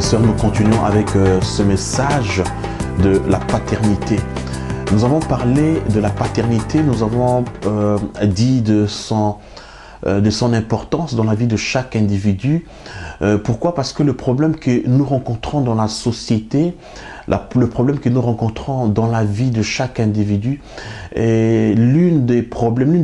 et sœurs, nous continuons avec ce message de la paternité. Nous avons parlé de la paternité, nous avons dit de son importance dans la vie de chaque individu. Pourquoi? Parce que le problème que nous rencontrons dans la société, le problème que nous rencontrons dans la vie de chaque individu, et l'une des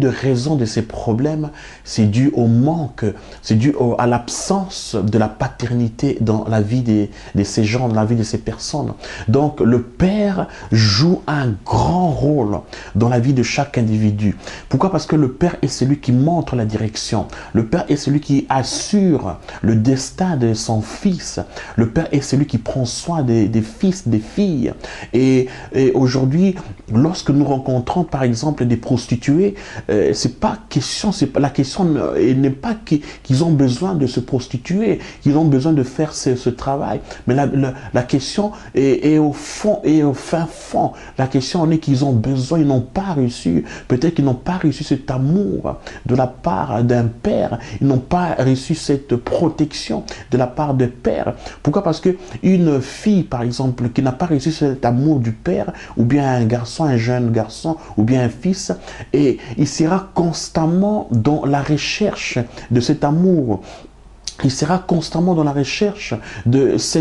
raisons de ces problèmes, c'est dû au manque, c'est dû à l'absence de la paternité dans la vie de ces gens, dans la vie de ces personnes. Donc le père joue un grand rôle dans la vie de chaque individu. Pourquoi? Parce que le père est celui qui montre la direction. Le père est celui qui assure le destin de son fils. Le père est celui qui prend soin des fils, des filles. Et aujourd'hui, lorsque nous rencontrons par exemple des prostituées, la question n'est pas qu'ils ont besoin de se prostituer, qu'ils ont besoin de faire ce travail, mais la question est au fond et au fin fond. La question est qu'ils ont besoin, ils n'ont pas reçu, peut-être qu'ils n'ont pas reçu cet amour de la part d'un père, ils n'ont pas reçu cette protection de la part de père. Pourquoi? Parce que une fille par exemple qui n'a pas reçu cet amour du père, ou bien un garçon, un jeune garçon, ou bien un fils, et il sera constamment dans la recherche de cet amour. Il sera constamment dans la recherche de ce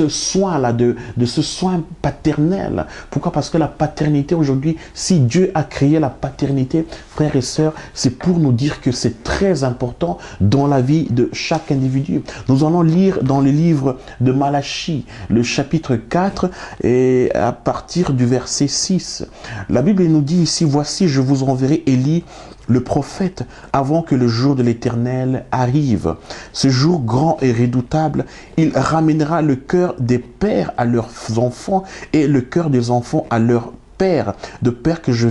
soin-là, de ce soin paternel. Pourquoi? Parce que la paternité aujourd'hui, si Dieu a créé la paternité, frères et sœurs, c'est pour nous dire que c'est très important dans la vie de chaque individu. Nous allons lire dans le livre de Malachie, le chapitre 4, et à partir du verset 6. La Bible nous dit ici, « Voici, je vous enverrai Élie, le prophète, avant que le jour de l'Éternel arrive. Ce jour grand et redoutable, il ramènera le cœur des pères à leurs enfants et le cœur des enfants à leurs pères, de peur que je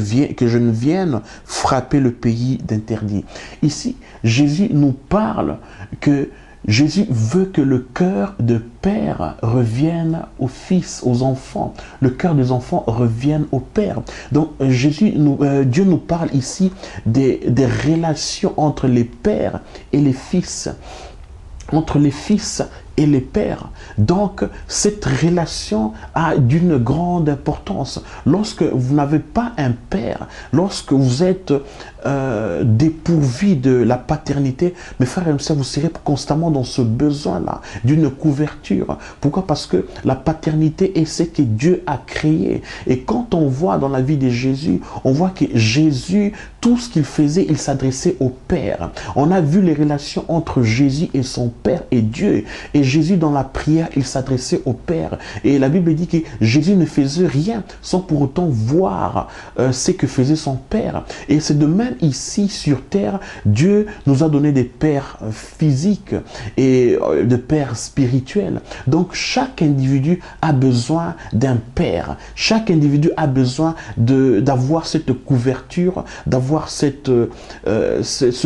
ne vienne frapper le pays d'interdit. » Ici, Jésus nous parle que Jésus veut que le cœur de père revienne aux fils, aux enfants. Le cœur des enfants revienne au père. Donc Dieu nous parle ici des relations entre les pères et les fils. Entre les fils et les pères. Donc, cette relation a d'une grande importance. Lorsque vous n'avez pas un père, lorsque vous êtes dépourvu de la paternité, mes frères et sœurs, vous serez constamment dans ce besoin-là, d'une couverture. Pourquoi? Parce que la paternité est ce que Dieu a créé. Et quand on voit dans la vie de Jésus, on voit que Jésus, tout ce qu'il faisait, il s'adressait au Père. On a vu les relations entre Jésus et son Père et Dieu. Et Jésus, dans la prière, il s'adressait au Père. Et la Bible dit que Jésus ne faisait rien sans pour autant voir ce que faisait son Père. Et c'est de même ici sur terre, Dieu nous a donné des pères physiques et de pères spirituels. Donc chaque individu a besoin d'un père. Chaque individu a besoin d'avoir cette couverture, d'avoir ce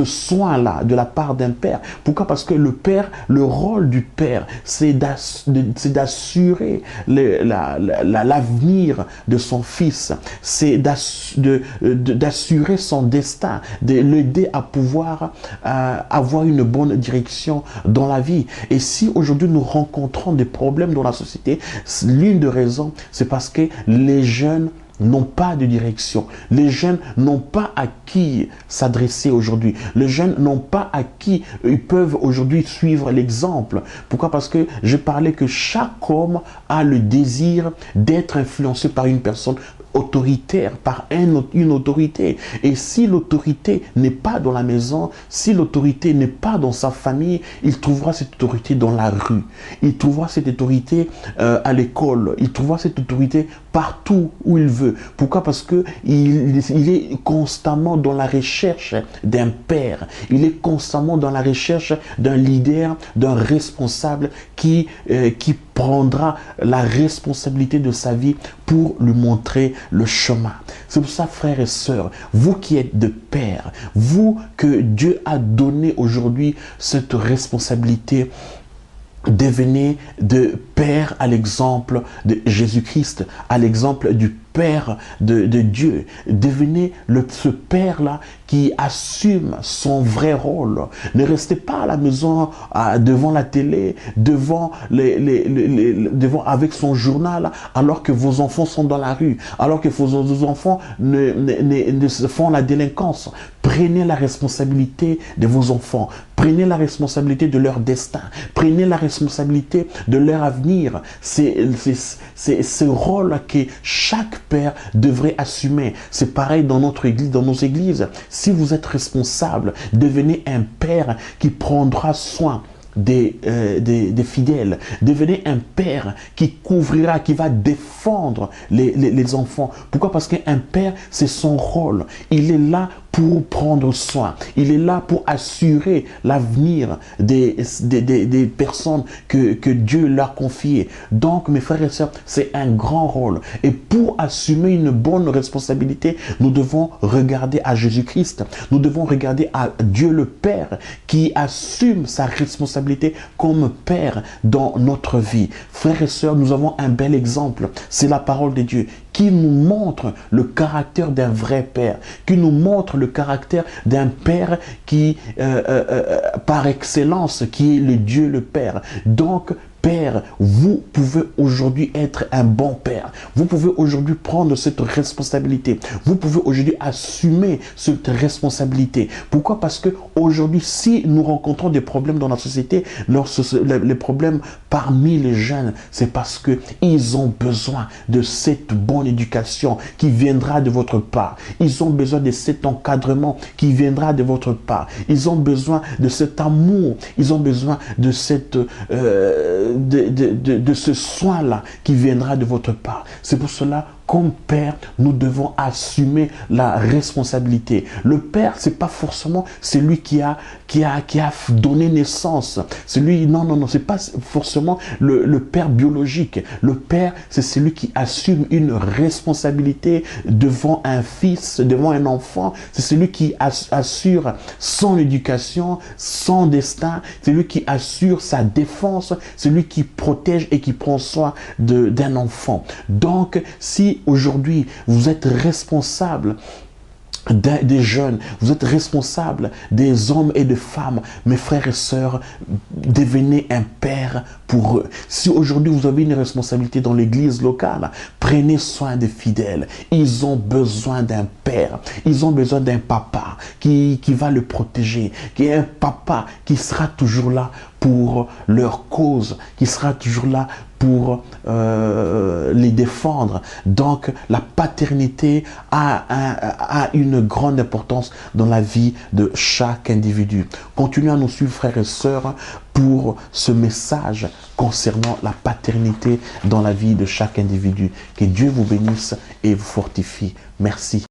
soin-là de la part d'un père. Pourquoi? Parce que le père, le rôle du père, c'est d'assurer l'avenir de son fils, c'est d'assurer son destin, de l'aider à pouvoir avoir une bonne direction dans la vie. Et si aujourd'hui nous rencontrons des problèmes dans la société, l'une des raisons, c'est parce que les jeunes n'ont pas de direction. Les jeunes n'ont pas à qui s'adresser aujourd'hui. Les jeunes n'ont pas à qui ils peuvent aujourd'hui suivre l'exemple. Pourquoi? Parce que je parlais que chaque homme a le désir d'être influencé par une personne autoritaire, par une autorité. Et si l'autorité n'est pas dans la maison, si l'autorité n'est pas dans sa famille, il trouvera cette autorité dans la rue. Il trouvera cette autorité à l'école. Il trouvera cette autorité partout où il veut. Pourquoi? Parce que il est constamment dans la recherche d'un père. Il est constamment dans la recherche d'un leader, d'un responsable qui prendra la responsabilité de sa vie pour lui montrer le chemin. C'est pour ça, frères et sœurs, vous qui êtes de pères, vous que Dieu a donné aujourd'hui cette responsabilité, devenez de pères Père à l'exemple de Jésus-Christ, à l'exemple du Père de Dieu. Devenez ce Père-là qui assume son vrai rôle. Ne restez pas à la maison devant la télé, devant avec son journal, alors que vos enfants sont dans la rue, alors que vos enfants ne font la délinquance. Prenez la responsabilité de vos enfants. Prenez la responsabilité de leur destin. Prenez la responsabilité de leur avenir. C'est ce rôle que chaque père devrait assumer. C'est pareil dans notre église, dans nos églises. Si vous êtes responsable, devenez un père qui prendra soin des fidèles. Devenez un père qui couvrira, qui va défendre les enfants. Pourquoi? Parce qu'un père, c'est son rôle. Il est là pour prendre soin. Il est là pour assurer l'avenir des personnes que Dieu leur a confiées. Donc, mes frères et sœurs, c'est un grand rôle. Et pour assumer une bonne responsabilité, nous devons regarder à Jésus-Christ. Nous devons regarder à Dieu le Père qui assume sa responsabilité comme Père dans notre vie. Frères et sœurs, nous avons un bel exemple. C'est la parole de Dieu qui nous montre le caractère d'un vrai Père, qui nous montre le caractère d'un Père qui, par excellence, qui est le Dieu le Père. Donc, Père, vous pouvez aujourd'hui être un bon Père. Vous pouvez aujourd'hui prendre cette responsabilité. Vous pouvez aujourd'hui assumer cette responsabilité. Pourquoi? Parce que aujourd'hui, si nous rencontrons des problèmes dans la société, les problèmes parmi les jeunes, c'est parce qu'ils ont besoin de cette bonne éducation qui viendra de votre part. Ils ont besoin de cet encadrement qui viendra de votre part. Ils ont besoin de cet amour. Ils ont besoin de cette... de ce soin-là qui viendra de votre part. C'est pour cela, comme père, nous devons assumer la responsabilité. Le père, c'est pas forcément celui qui a donné naissance. Non, c'est pas forcément le père biologique. Le père, c'est celui qui assume une responsabilité devant un fils, devant un enfant. C'est celui qui assure son éducation, son destin. C'est lui qui assure sa défense. C'est lui qui protège et qui prend soin d'un enfant. Donc, si aujourd'hui vous êtes responsable des jeunes, vous êtes responsable des hommes et des femmes, mes frères et sœurs, devenez un père pour eux. Si aujourd'hui vous avez une responsabilité dans l'église locale, prenez soin des fidèles. Ils ont besoin d'un père, ils ont besoin d'un papa qui va le protéger, qui est un papa qui sera toujours là pour leur cause, qui sera toujours là pour les défendre. Donc, la paternité a une grande importance dans la vie de chaque individu. Continuez à nous suivre, frères et sœurs, pour ce message concernant la paternité dans la vie de chaque individu. Que Dieu vous bénisse et vous fortifie. Merci.